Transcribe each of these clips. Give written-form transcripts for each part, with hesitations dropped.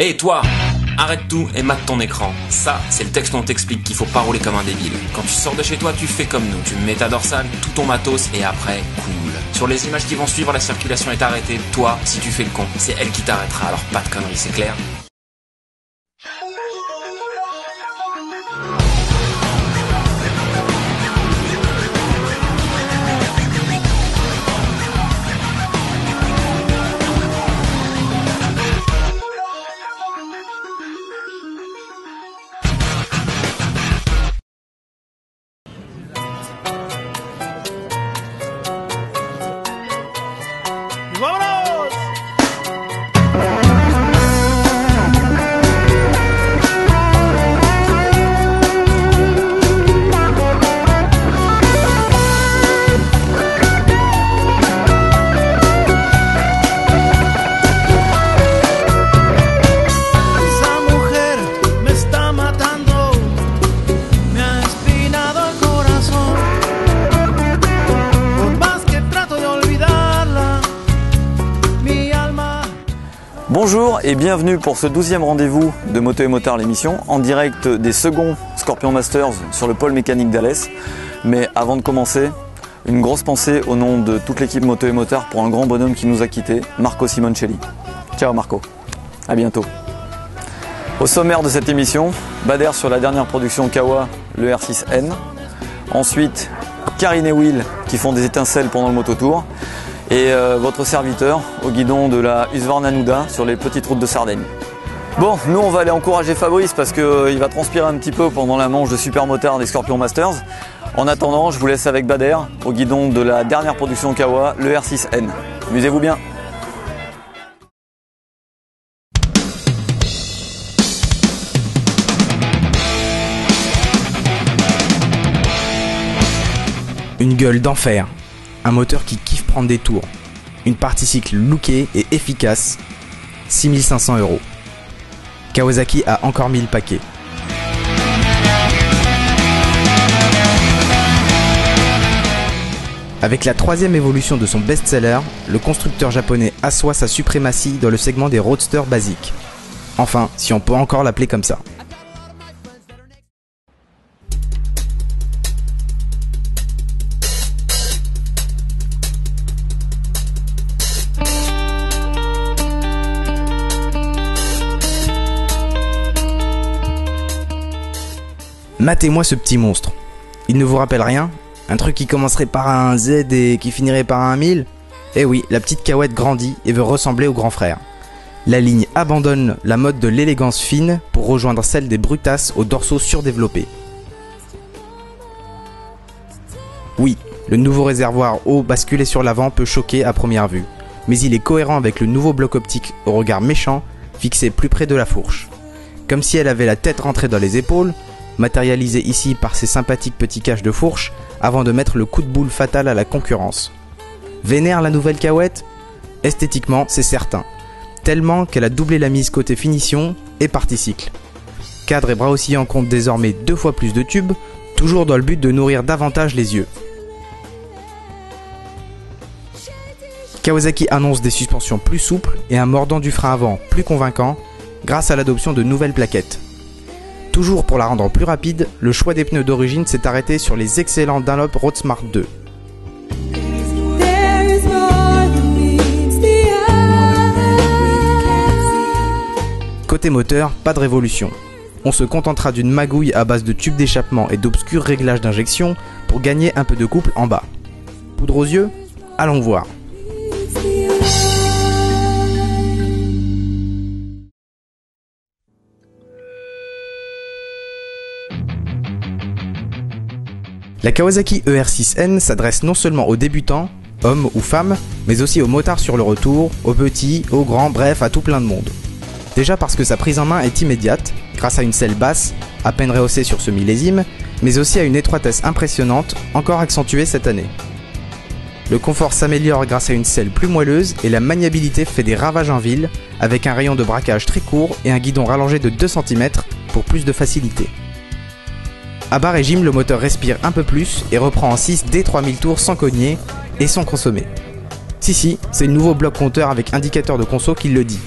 Hé toi, arrête tout et mate ton écran. Ça, c'est le texte où on t'explique qu'il faut pas rouler comme un débile. Quand tu sors de chez toi, tu fais comme nous. Tu mets ta dorsale, tout ton matos et après, cool. Sur les images qui vont suivre, la circulation est arrêtée. Toi, si tu fais le con, c'est elle qui t'arrêtera. Alors pas de conneries, c'est clair ? Bonjour et bienvenue pour ce 12e rendez-vous de Moto et Motard l'émission, en direct des seconds Scorpion Masters sur le pôle mécanique d'Alès. Mais avant de commencer, une grosse pensée au nom de toute l'équipe Moto et Motard pour un grand bonhomme qui nous a quittés, Marco Simoncelli. Ciao Marco, à bientôt. Au sommaire de cette émission, Bader sur la dernière production Kawa, le R6N. Ensuite, Karine et Will qui font des étincelles pendant le mototour. Et votre serviteur au guidon de la Husqvarna Nuda sur les petites routes de Sardaigne. Bon, nous on va aller encourager Fabrice parce qu'il va transpirer un petit peu pendant la manche de Super Motard des Scorpion Masters. En attendant, je vous laisse avec Bader au guidon de la dernière production Kawa, le R6N. Amusez-vous bien. Une gueule d'enfer. Un moteur qui kiffe prendre des tours, une partie cycle lookée et efficace, 6500 €. Kawasaki a encore mis le paquet. Avec la troisième évolution de son best-seller, le constructeur japonais assoit sa suprématie dans le segment des roadsters basiques. Enfin, si on peut encore l'appeler comme ça. Matez-moi ce petit monstre. Il ne vous rappelle rien? Un truc qui commencerait par un Z et qui finirait par un 1000? Eh oui, la petite Kawette grandit et veut ressembler au grand frère. La ligne abandonne la mode de l'élégance fine pour rejoindre celle des brutasses aux dorsaux surdéveloppés. Oui, le nouveau réservoir haut basculé sur l'avant peut choquer à première vue, mais il est cohérent avec le nouveau bloc optique au regard méchant fixé plus près de la fourche. Comme si elle avait la tête rentrée dans les épaules, matérialisé ici par ses sympathiques petits caches de fourche avant de mettre le coup de boule fatal à la concurrence. Vénère la nouvelle Kawette? Esthétiquement, c'est certain. Tellement qu'elle a doublé la mise côté finition et partie cycle. Cadre et bras oscillants comptent désormais 2 fois plus de tubes, toujours dans le but de nourrir davantage les yeux. Kawasaki annonce des suspensions plus souples et un mordant du frein avant plus convaincant grâce à l'adoption de nouvelles plaquettes. Toujours pour la rendre plus rapide, le choix des pneus d'origine s'est arrêté sur les excellents Dunlop Roadsmart 2. Côté moteur, pas de révolution. On se contentera d'une magouille à base de tubes d'échappement et d'obscurs réglages d'injection pour gagner un peu de couple en bas. Poudre aux yeux? Allons voir. La Kawasaki ER6N s'adresse non seulement aux débutants, hommes ou femmes, mais aussi aux motards sur le retour, aux petits, aux grands, bref à tout plein de monde. Déjà parce que sa prise en main est immédiate, grâce à une selle basse, à peine rehaussée sur ce millésime, mais aussi à une étroitesse impressionnante, encore accentuée cette année. Le confort s'améliore grâce à une selle plus moelleuse et la maniabilité fait des ravages en ville, avec un rayon de braquage très court et un guidon rallongé de 2 cm pour plus de facilité. À bas régime, le moteur respire un peu plus et reprend en 6 dès 3000 tours sans cogner et sans consommer. Si, c'est le nouveau bloc compteur avec indicateur de conso qui le dit.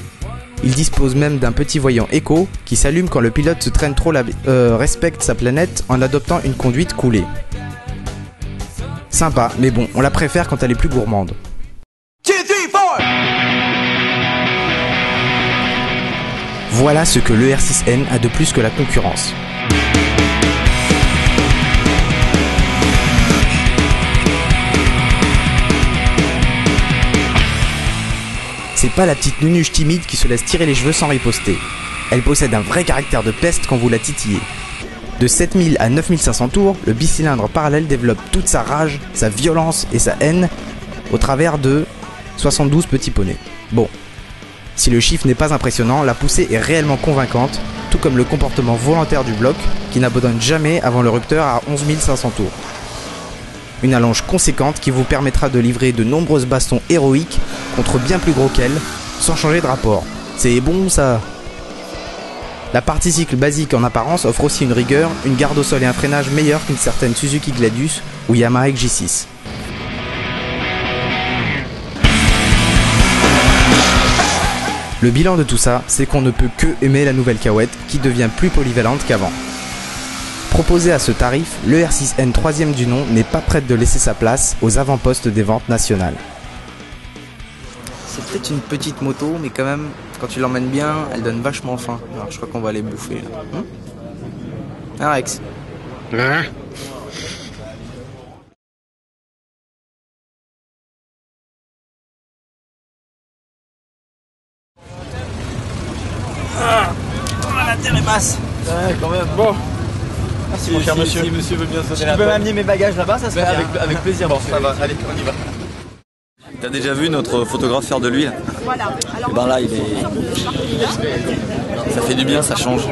Il dispose même d'un petit voyant écho qui s'allume quand le pilote se traîne trop respecte sa planète en adoptant une conduite coulée. Sympa, mais bon, on la préfère quand elle est plus gourmande. Voilà ce que l'ER6N a de plus que la concurrence. C'est pas la petite nunuche timide qui se laisse tirer les cheveux sans riposter. Elle possède un vrai caractère de peste quand vous la titillez. De 7000 à 9500 tours, le bicylindre parallèle développe toute sa rage, sa violence et sa haine au travers de 72 petits poneys. Bon, si le chiffre n'est pas impressionnant, la poussée est réellement convaincante, tout comme le comportement volontaire du bloc qui n'abandonne jamais avant le rupteur à 11 500 tours. Une allonge conséquente qui vous permettra de livrer de nombreuses bastons héroïques contre bien plus gros qu'elle, sans changer de rapport. C'est bon ça. La partie cycle basique en apparence offre aussi une rigueur, une garde au sol et un freinage meilleur qu'une certaine Suzuki Gladius ou Yamaha XJ6. Le bilan de tout ça, c'est qu'on ne peut que aimer la nouvelle Cahuète qui devient plus polyvalente qu'avant. Proposé à ce tarif, le R6N 3e du nom n'est pas prête de laisser sa place aux avant-postes des ventes nationales. C'est peut-être une petite moto, mais quand même, quand tu l'emmènes bien, elle donne vachement faim. Alors je crois qu'on va aller bouffer là. Hein, Rex? Hein? La terre est basse. Ouais, quand même. Bon. Merci mon cher monsieur. Si monsieur veut bien sauter la porte. Tu peux m'amener mes bagages là-bas, ça serait avec plaisir. Bon, ça va, allez, on y va. T'as déjà vu notre photographe faire de l'huile? Voilà. Et ben là, il est... Ça fait du bien, ça change.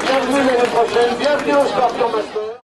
Bienvenue l'année prochaine, bienvenue au Scorpion Master.